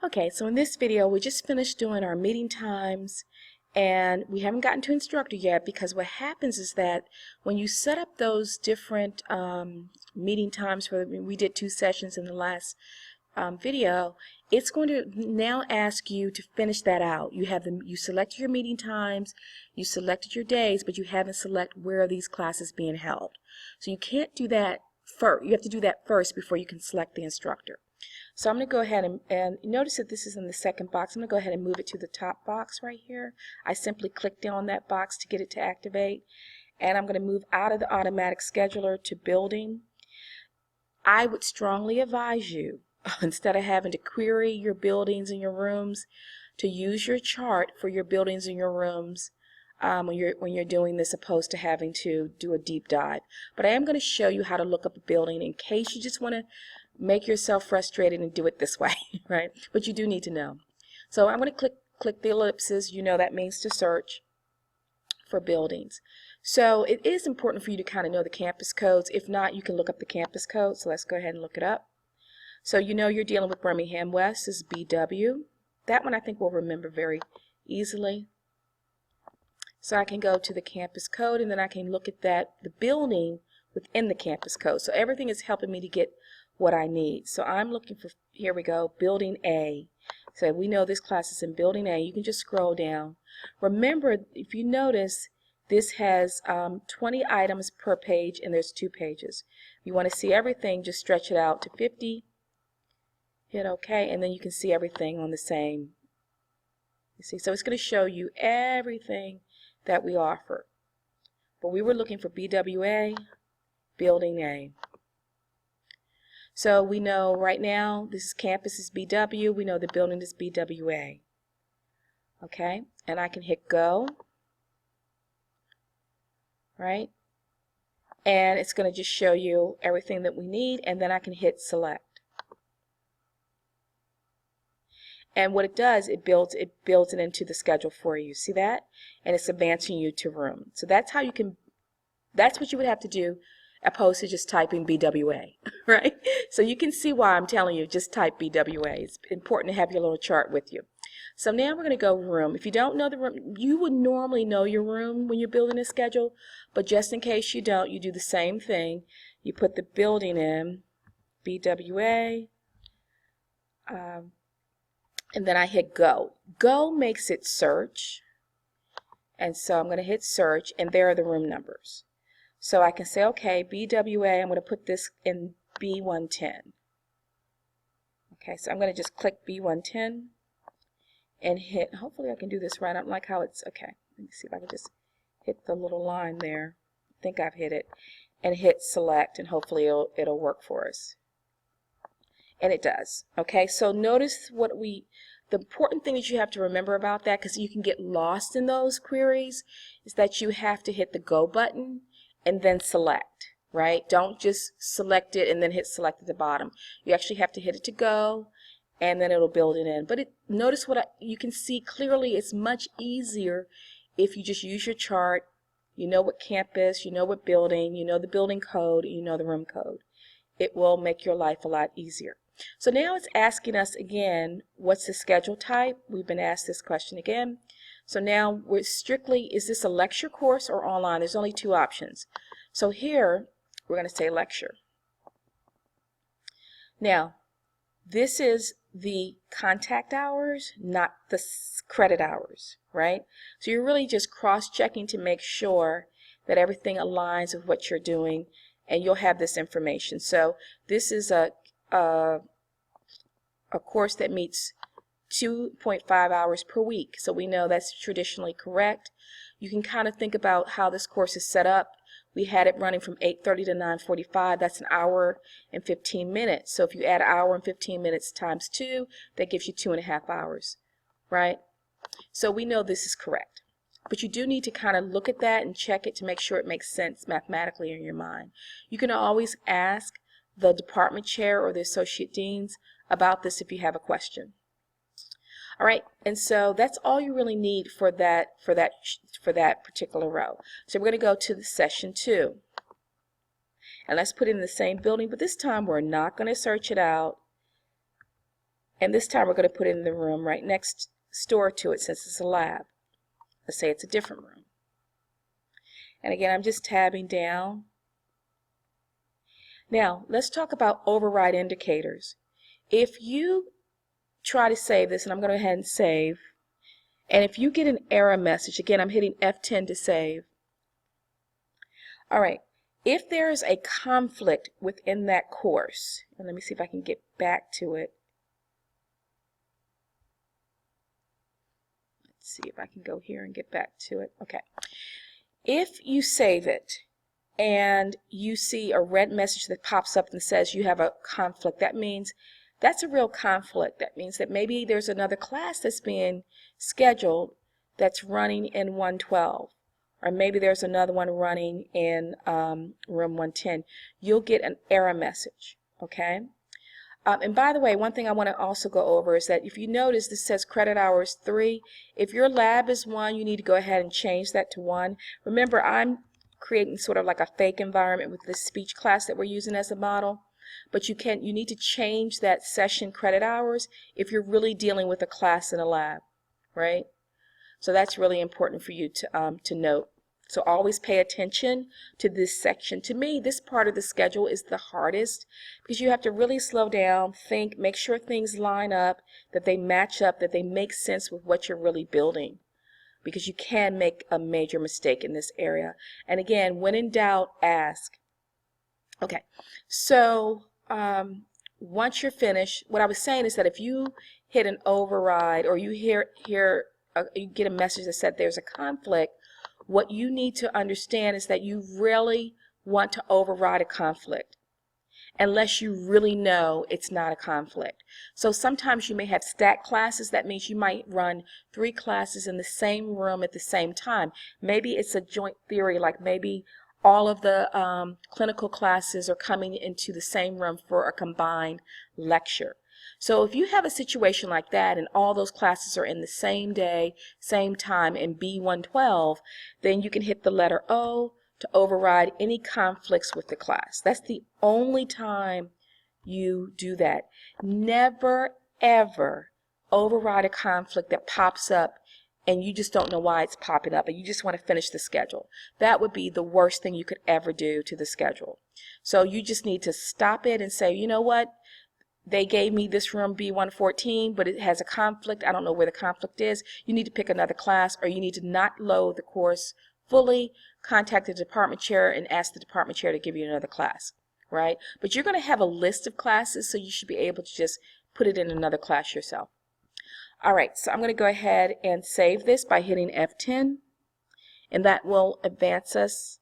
Okay, so in this video we just finished doing our meeting times, and we haven't gotten to instructor yet because what happens is that when you set up those different meeting times we did 2 sessions in the last video, it's going to now ask you to finish that out. You selected your meeting times, you selected your days, but you haven't selected where are these classes being held. So you can't do that first. You have to do that first before you can select the instructor. So I'm going to go ahead and notice that this is in the second box. I'm going to go ahead and move it to the top box right here. I simply clicked on that box to get it to activate, and I'm going to move out of the automatic scheduler to building. I would strongly advise you, instead of having to query your buildings and your rooms, to use your chart for your buildings and your rooms when you're doing this, opposed to having to do a deep dive. But I am going to show you how to look up a building in case you just want to make yourself frustrated and do it this way, right? But you do need to know. So I'm going to click the ellipses. You know that means to search for buildings. So it is important for you to kind of know the campus codes. If not, you can look up the campus code. So let's go ahead and look it up. So you know you're dealing with Birmingham West. This is BW. That one I think we'll remember very easily. So I can go to the campus code, and then I can look at the building within the campus code. So everything is helping me to get what I need. So I'm looking for, here we go, building A. So we know this class is in building A. You can just scroll down. Remember, if you notice, this has 20 items per page, and there's 2 pages. If you want to see everything, just stretch it out to 50. Hit OK, and then you can see everything on the same. You see, so it's going to show you everything that we offer. But we were looking for BWA, building A. So we know right now this is campus is BW. We know the building is BWA. Okay, and I can hit go. Right, and it's going to just show you everything that we need, and then I can hit select. And what it does, it builds it into the schedule for you. See that? And it's advancing you to room. So that's how you can. That's what you would have to do, opposed to just typing BWA, right? So you can see why I'm telling you just type BWA. It's important to have your little chart with you. So now we're going to go room. If you don't know the room, you would normally know your room when you're building a schedule, but just in case you don't, you do the same thing. You put the building in, BWA, and then I hit go. Go makes it search, and so I'm going to hit search, and there are the room numbers. So I can say, okay, BWA, I'm going to put this in B110. Okay, so I'm going to just click B110 and hit, hopefully I can do this right. I don't like how it's, okay, let me see if I can just hit the little line there. I think I've hit it, and hit select, and hopefully it'll work for us. And it does. Okay, so notice the important thing that you have to remember about that, because you can get lost in those queries, is that you have to hit the go button and then select, right? Don't just select it and then hit select at the bottom. You actually have to hit it to go, and then it'll build it in. But notice you can see clearly it's much easier if you just use your chart. You know what campus, you know what building, you know the building code, you know the room code. It will make your life a lot easier. So now it's asking us again, what's the schedule type? We've been asked this question again. So now we're strictly, is this a lecture course or online? There's only 2 options. So here we're going to say lecture. Now this is the contact hours, not the credit hours, right? So you're really just cross-checking to make sure that everything aligns with what you're doing, and you'll have this information. So this is a course that meets 2.5 hours per week. So we know that's traditionally correct. You can kind of think about how this course is set up. We had it running from 8:30 to 9:45. That's an hour and 15 minutes. So if you add an hour and 15 minutes times 2, that gives you 2.5 hours, right? So we know this is correct. But you do need to kind of look at that and check it to make sure it makes sense mathematically in your mind. You can always ask the department chair or the associate deans about this if you have a question. All right, and so that's all you really need for that particular row. So we're going to go to the session 2, and let's put it in the same building, but this time we're not going to search it out. And this time we're going to put it in the room right next door to it since it's a lab. Let's say it's a different room. And again, I'm just tabbing down. Now, let's talk about override indicators. If you try to save this, and I'm going to go ahead and save, and if you get an error message, again, I'm hitting F10 to save. All right, if there is a conflict within that course, and let me see if I can get back to it. Let's see if I can go here and get back to it. Okay. If you save it and you see a red message that pops up and says you have a conflict, that means that's a real conflict. That means that maybe there's another class that's being scheduled that's running in 112, or maybe there's another one running in room 110. You'll get an error message, okay? And by the way, one thing I want to also go over is that if you notice this says credit hours 3, if your lab is 1, you need to go ahead and change that to 1. Remember, I'm creating sort of like a fake environment with this speech class that we're using as a model, but you need to change that session credit hours if you're really dealing with a class in a lab, right? So that's really important for you to note. So always pay attention to this section. To me, this part of the schedule is the hardest because you have to really slow down, think, make sure things line up, that they match up, that they make sense with what you're really building, because you can make a major mistake in this area. And again, when in doubt, ask. Okay, so once you're finished, what I was saying is that if you hit an override or you you get a message that said there's a conflict, what you need to understand is that you really want to override a conflict unless you really know it's not a conflict. So sometimes you may have stacked classes. That means you might run 3 classes in the same room at the same time. Maybe it's a joint theory, like maybe all of the clinical classes are coming into the same room for a combined lecture. So if you have a situation like that and all those classes are in the same day, same time in B112, then you can hit the letter O to override any conflicts with the class. That's the only time you do that. Never, ever override a conflict that pops up and you just don't know why it's popping up and you just want to finish the schedule. That would be the worst thing you could ever do to the schedule. So you just need to stop it and say, you know what? They gave me this room B114, but it has a conflict. I don't know where the conflict is. You need to pick another class, or you need to not load the course fully, contact the department chair and ask the department chair to give you another class, right? But you're going to have a list of classes, so you should be able to just put it in another class yourself. All right, so I'm going to go ahead and save this by hitting F10, and that will advance us.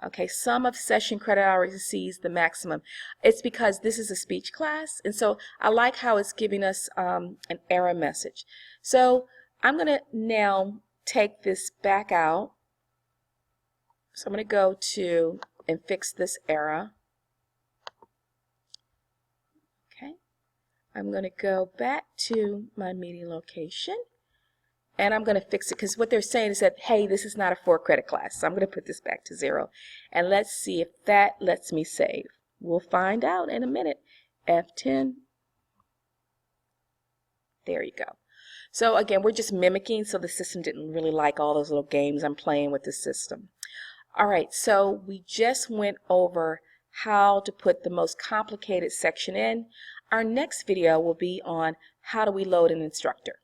Okay, sum of session credit hours exceeds the maximum. It's because this is a speech class, and so I like how it's giving us an error message. So I'm going to now take this back out. So I'm going to go to and fix this error. Okay, I'm going to go back to my meeting location. And I'm going to fix it because what they're saying is that, hey, this is not a 4-credit class. So I'm going to put this back to 0. And let's see if that lets me save. We'll find out in a minute. F10. There you go. So again, we're just mimicking, so the system didn't really like all those little games I'm playing with the system. All right, so we just went over how to put the most complicated section in. Our next video will be on how do we load an instructor.